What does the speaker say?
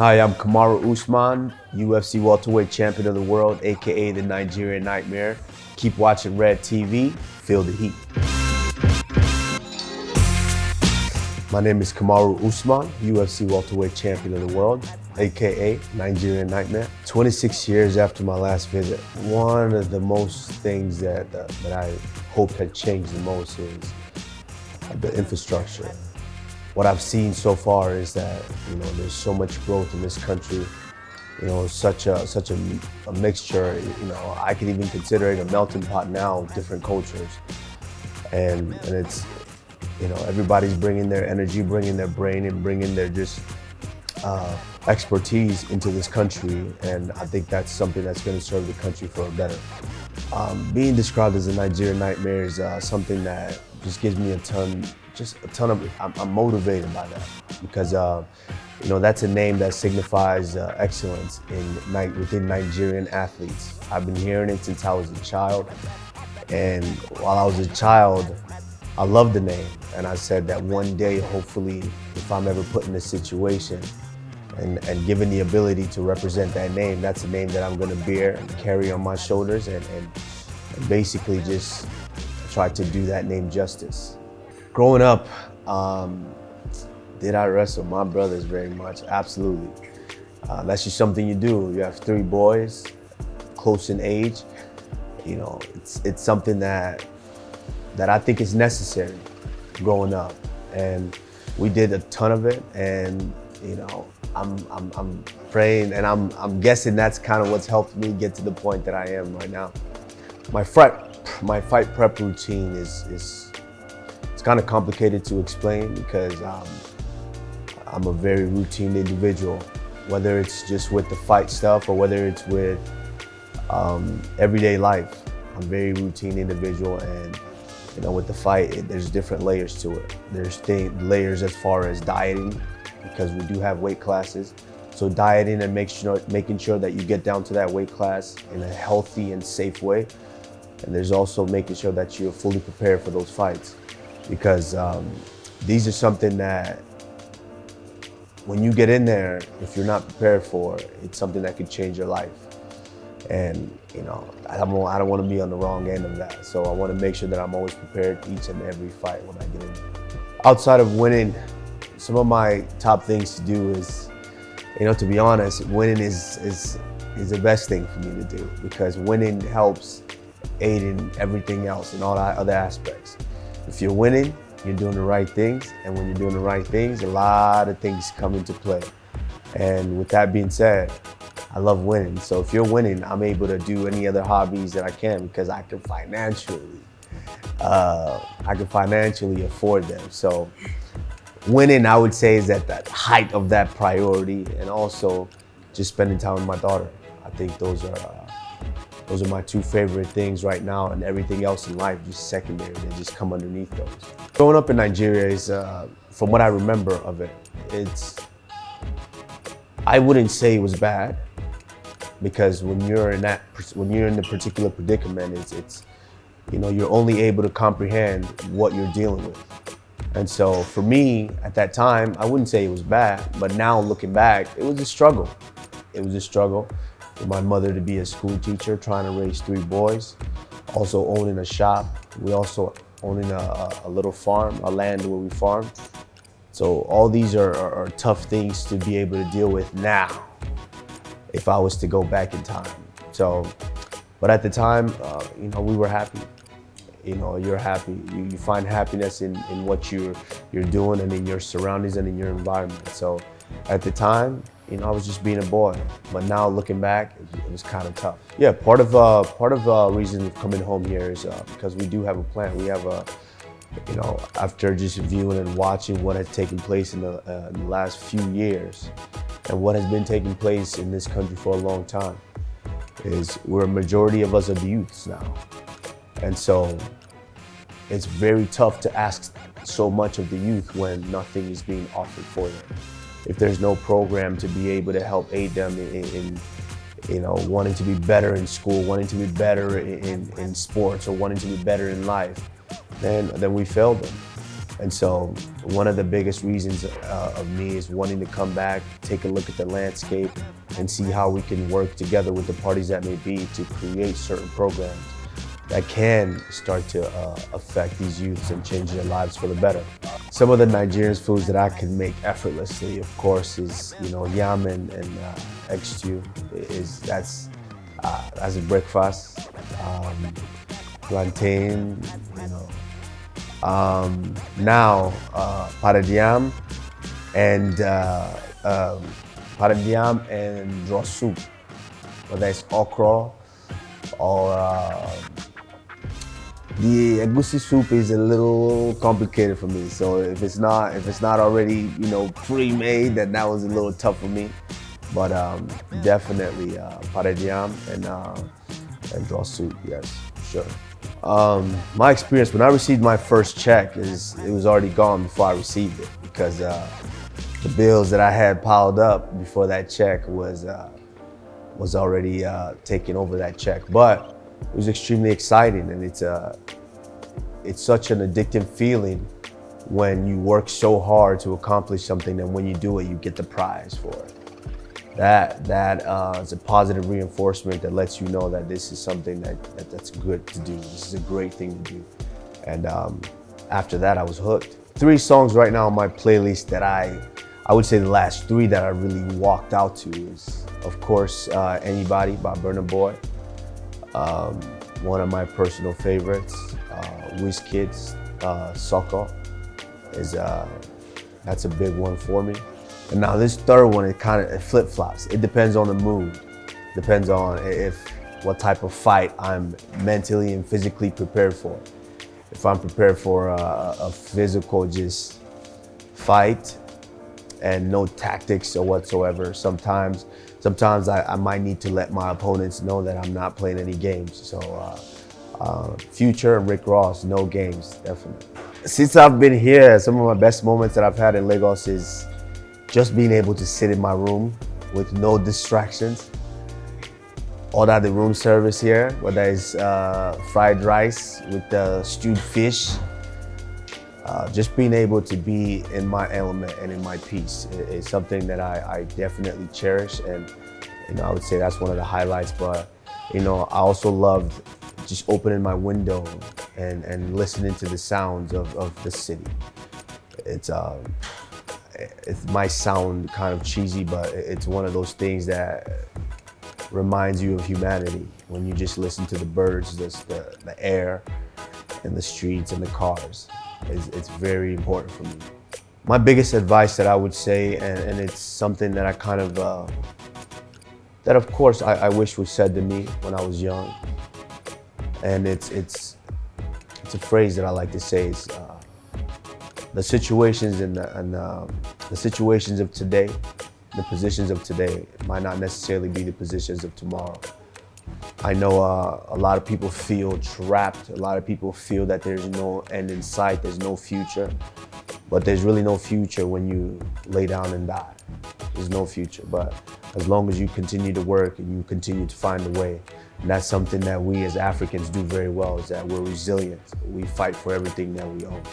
Hi, I'm Kamaru Usman, UFC Welterweight Champion of the world, aka the Nigerian Nightmare. Keep watching REDTV, feel the heat. My name is Kamaru Usman, UFC Welterweight Champion of the world, aka Nigerian Nightmare. 26 years after my last visit, one of the most things that I hope had changed the most is the infrastructure. What I've seen so far is that there's so much growth in this country. Such a mixture. I could even consider it a melting pot now of different cultures, and it's everybody's bringing their energy, bringing their brain, and bringing their expertise into this country. And I think that's something that's going to serve the country for a better. Being described as a Nigerian Nightmare is something that just gives me a ton of, I'm motivated by that because, that's a name that signifies excellence within Nigerian athletes. I've been hearing it since I was a child. And while I was a child, I loved the name. And I said that one day, hopefully, if I'm ever put in a situation and given the ability to represent that name, that's a name that I'm gonna bear and carry on my shoulders and basically just try to do that name justice. Growing up, did I wrestle? My brothers very much, absolutely. That's just something you do. You have 3 boys, close in age. It's something that I think is necessary growing up. And we did a ton of it, and I'm praying, and I'm guessing that's kind of what's helped me get to the point that I am right now. My fight prep routine is it's kind of complicated to explain because I'm a very routine individual, whether it's just with the fight stuff or whether it's with everyday life. I'm a very routine individual, and with the fight, there's different layers to it. There's layers as far as dieting, because we do have weight classes. So dieting and making sure that you get down to that weight class in a healthy and safe way. And there's also making sure that you're fully prepared for those fights, because these are something that when you get in there, if you're not prepared for, it's something that could change your life. And I don't want to be on the wrong end of that. So I want to make sure that I'm always prepared each and every fight when I get in there. Outside of winning, some of my top things to do is, to be honest, winning is the best thing for me to do, because winning helps aid in everything else and all the other aspects. If you're winning, you're doing the right things, and when you're doing the right things, a lot of things come into play. And with that being said, I love winning. So if you're winning, I'm able to do any other hobbies that I can, because I can financially afford them. So winning, I would say, is at the height of that priority, and also just spending time with my daughter. I think those are my 2 favorite things right now, and everything else in life just secondary. They just come underneath those. Growing up in Nigeria is, from what I remember of it, I wouldn't say it was bad, because when you're in the particular predicament, it's you're only able to comprehend what you're dealing with. And so for me, at that time, I wouldn't say it was bad, but now looking back, it was a struggle. It was a struggle for my mother to be a school teacher, trying to raise 3 boys, also owning a shop. We also owning a little farm, a land where we farm. So all these are tough things to be able to deal with now, if I was to go back in time. So, but at the time, we were happy. You're happy. You find happiness in what you're doing, and in your surroundings and in your environment. So at the time, I was just being a boy. But now looking back, it was kind of tough. Yeah, part of the reason of coming home here is because we do have a plan. We have after just viewing and watching what has taken place in the last few years, and what has been taking place in this country for a long time, is a majority of us are the youths now. And so it's very tough to ask so much of the youth when nothing is being offered for them. If there's no program to be able to help aid them in wanting to be better in school, wanting to be better in sports, or wanting to be better in life, then we failed them. And so one of the biggest reasons of me is wanting to come back, take a look at the landscape, and see how we can work together with the parties that may be to create certain programs that can start to affect these youths and change their lives for the better. Some of the Nigerian foods that I can make effortlessly, of course, is yam and egg stew. That's a breakfast. Plantain, now paradiyam and draw soup, whether it's okra or the egusi soup is a little complicated for me. So if it's not already pre-made, then that was a little tough for me. But definitely paradiyam and draw soup, yes, sure. My experience when I received my first check it was already gone before I received it, because the bills that I had piled up before that check was already taking over that check. But it was extremely exciting, and it's such an addictive feeling when you work so hard to accomplish something, and when you do it, you get the prize for it. That is a positive reinforcement that lets you know that this is something that's good to do. This is a great thing to do. And after that, I was hooked. 3 songs right now on my playlist that I would say the last 3 that I really walked out to is, of course, Anybody by Burna Boy. One of my personal favorites, Wizkid's Soko that's a big one for me. And now this third one, it flip-flops. It depends on the mood. Depends on what type of fight I'm mentally and physically prepared for. If I'm prepared for a physical just fight and no tactics or whatsoever, sometimes I might need to let my opponents know that I'm not playing any games. So Future and Rick Ross, no games, definitely. Since I've been here, some of my best moments that I've had in Lagos is just being able to sit in my room with no distractions. Order the room service here, whether it's fried rice with the stewed fish. Just being able to be in my element and in my peace is something that I definitely cherish, and I would say that's one of the highlights. But I also loved just opening my window and listening to the sounds of the city. It might sound kind of cheesy, but it's one of those things that reminds you of humanity when you just listen to the birds, the air, and the streets and the cars. It's very important for me. My biggest advice that I would say, and it's something that I kind of, that of course I wish was said to me when I was young, and it's a phrase that I like to say is, the situations and the situations of today, the positions of today might not necessarily be the positions of tomorrow. I know a lot of people feel trapped. A lot of people feel that there's no end in sight, there's no future. But there's really no future when you lay down and die. There's no future. But as long as you continue to work and you continue to find a way, and that's something that we as Africans do very well, is that we're resilient. We fight for everything that we own.